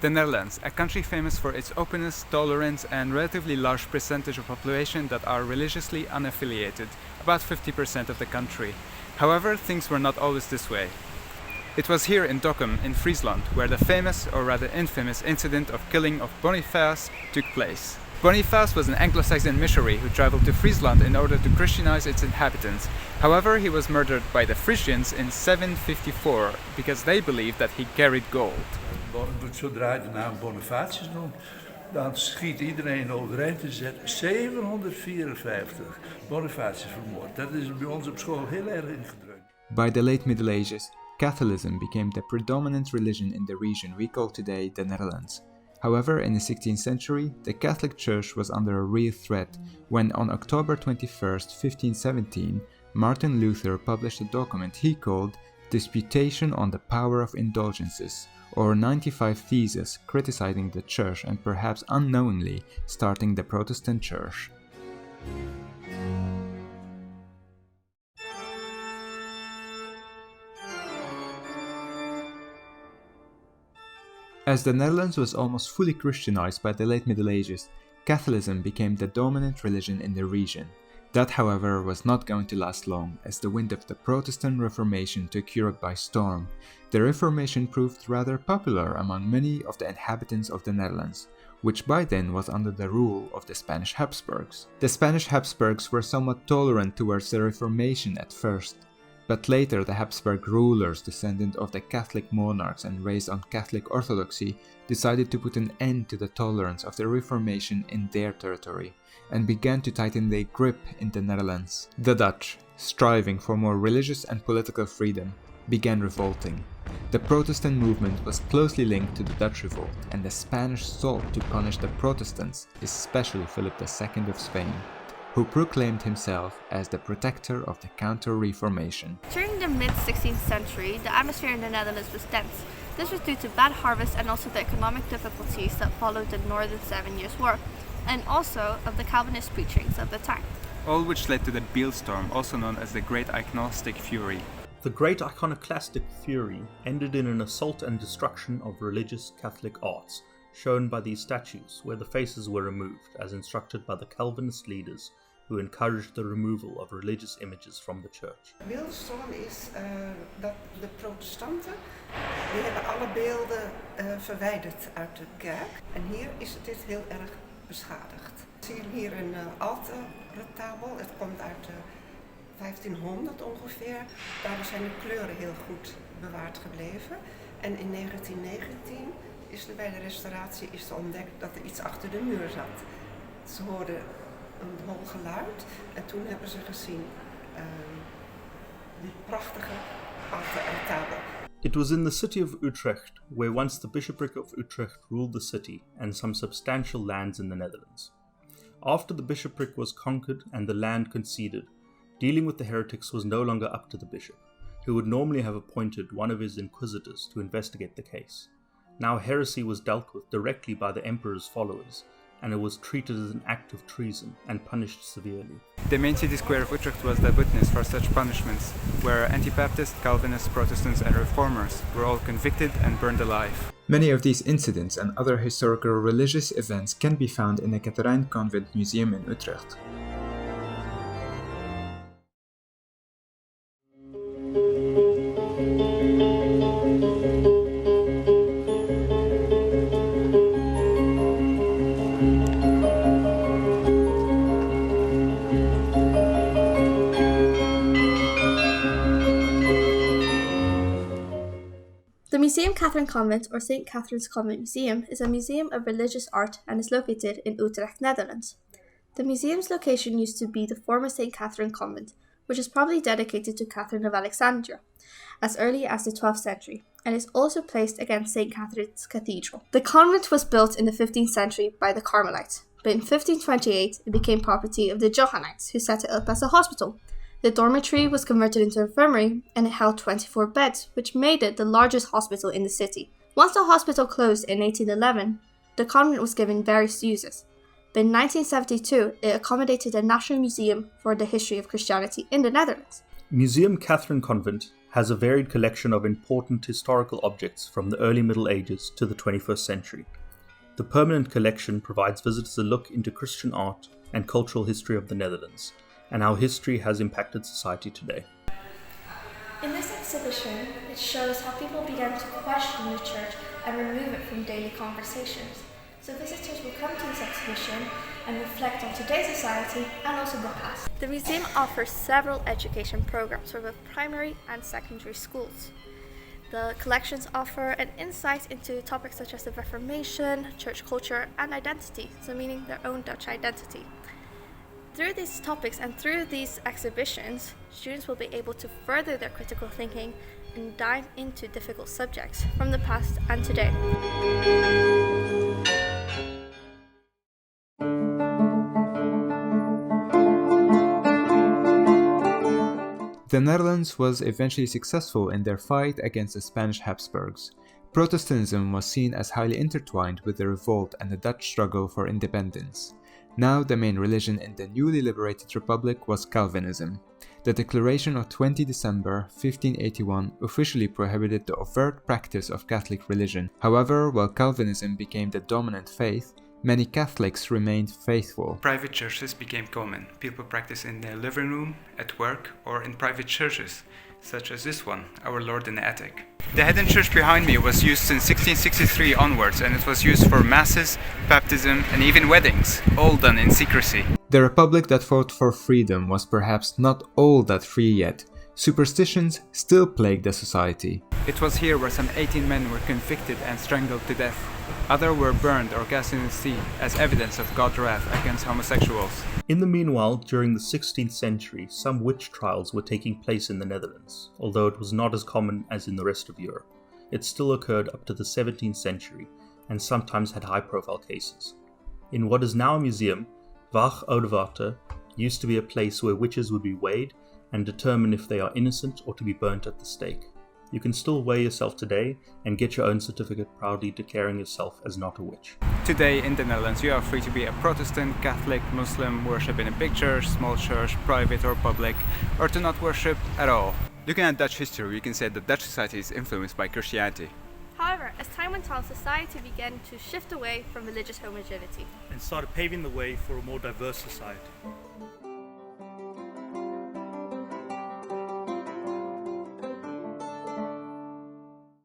The Netherlands, a country famous for its openness, tolerance, and relatively large percentage of population that are religiously unaffiliated, about 50% of the country. However, things were not always this way. It was here in Dokkum, in Friesland, where the famous, or rather infamous, incident of killing of Boniface took place. Boniface was an Anglo-Saxon missionary who traveled to Friesland in order to Christianize its inhabitants. However, he was murdered by the Frisians in 754 because they believed that he carried gold. Zodra je de naam Bonifatius noemt, dan schiet iedereen overeind te zetten. 754 Bonifatius vermoord. Dat is bij ons op school heel erg ingedrukt. By the late Middle Ages, Catholicism became the predominant religion in the region we call today the Netherlands. However, in the 16th century, the Catholic Church was under a real threat when on October 21st, 1517, Martin Luther published a document he called Disputation on the Power of Indulgences, or 95 Theses criticizing the Church and perhaps unknowingly starting the Protestant Church. As the Netherlands was almost fully Christianized by the late Middle Ages, Catholicism became the dominant religion in the region. That, however, was not going to last long, as the wind of the Protestant Reformation took Europe by storm. The Reformation proved rather popular among many of the inhabitants of the Netherlands, which by then was under the rule of the Spanish Habsburgs. The Spanish Habsburgs were somewhat tolerant towards the Reformation at first, but later the Habsburg rulers, descendant of the Catholic monarchs and raised on Catholic orthodoxy, decided to put an end to the tolerance of the Reformation in their territory, and began to tighten their grip in the Netherlands. The Dutch, striving for more religious and political freedom, began revolting. The Protestant movement was closely linked to the Dutch revolt, and the Spanish sought to punish the Protestants, especially Philip II of Spain, who proclaimed himself as the protector of the Counter-Reformation. During the mid-16th century, the atmosphere in the Netherlands was tense. This was due to bad harvests and also the economic difficulties that followed the Northern 7 Years' War, and also of the Calvinist preachings of the time. All which led to the Beelstorm, also known as the Great Iconoclastic Fury. The Great Iconoclastic Fury ended in an assault and destruction of religious Catholic arts, shown by these statues, where the faces were removed, as instructed by the Calvinist leaders who encouraged the removal of religious images from the church. Beeldstorm is dat de protestanten die hebben alle beelden verwijderd uit de kerk. En hier is dit heel erg beschadigd. We zien hier een altaarretabel. Het komt uit 1500 ongeveer. Daar zijn de kleuren heel goed bewaard gebleven. En in 1919 is er bij de restauratie ontdekt dat er iets achter de muur zat. Ze hoorden een hol geluid en toen hebben ze gezien die prachtige altaarretabel. It was in the city of Utrecht, where once the bishopric of Utrecht ruled the city and some substantial lands in the Netherlands. After the bishopric was conquered and the land conceded, dealing with the heretics was no longer up to the bishop, who would normally have appointed one of his inquisitors to investigate the case. Now heresy was dealt with directly by the emperor's followers, and it was treated as an act of treason and punished severely. The main city square of Utrecht was the witness for such punishments, where Anabaptist, Calvinists, Protestants and Reformers were all convicted and burned alive. Many of these incidents and other historical religious events can be found in the Catharijn Convent Museum in Utrecht. The Museum Catharijn Convent, or St. Catherine's Convent Museum, is a museum of religious art and is located in Utrecht, Netherlands. The museum's location used to be the former St. Catherine Convent, which is probably dedicated to Catherine of Alexandria, as early as the 12th century, and is also placed against St. Catherine's Cathedral. The convent was built in the 15th century by the Carmelites, but in 1528 it became property of the Johannites, who set it up as a hospital. The dormitory was converted into an infirmary, and it held 24 beds, which made it the largest hospital in the city. Once the hospital closed in 1811, the convent was given various uses, but in 1972 it accommodated a National Museum for the History of Christianity in the Netherlands. Museum Catharine Convent has a varied collection of important historical objects from the early Middle Ages to the 21st century. The permanent collection provides visitors a look into Christian art and cultural history of the Netherlands, and how history has impacted society today. In this exhibition, it shows how people began to question the church and remove it from daily conversations. So visitors will come to this exhibition and reflect on today's society and also the past. The museum offers several education programs for both primary and secondary schools. The collections offer an insight into topics such as the Reformation, church culture, and identity, so meaning their own Dutch identity. Through these topics and through these exhibitions, students will be able to further their critical thinking and dive into difficult subjects from the past and today. The Netherlands was eventually successful in their fight against the Spanish Habsburgs. Protestantism was seen as highly intertwined with the revolt and the Dutch struggle for independence. Now the main religion in the newly liberated republic was Calvinism. The Declaration of 20 December 1581 officially prohibited the overt practice of Catholic religion. However, while Calvinism became the dominant faith, many Catholics remained faithful. Private churches became common. People practiced in their living room, at work, or in private churches, such as this one, Our Lord in the Attic. The hidden church behind me was used since 1663 onwards, and it was used for masses, baptism, and even weddings, all done in secrecy. The republic that fought for freedom was perhaps not all that free yet. Superstitions still plagued the society. It was here where some 18 men were convicted and strangled to death. Others were burned or cast in the sea as evidence of God's wrath against homosexuals. In the meanwhile, during the 16th century, some witch trials were taking place in the Netherlands, although it was not as common as in the rest of Europe. It still occurred up to the 17th century, and sometimes had high-profile cases. In what is now a museum, Waag Oudewater used to be a place where witches would be weighed and determine if they are innocent or to be burnt at the stake. You can still weigh yourself today and get your own certificate proudly declaring yourself as not a witch. Today in the Netherlands you are free to be a Protestant, Catholic, Muslim, worship in a big church, small church, private or public, or to not worship at all. Looking at Dutch history, we can say that Dutch society is influenced by Christianity. However, as time went on, society began to shift away from religious homogeneity and started paving the way for a more diverse society.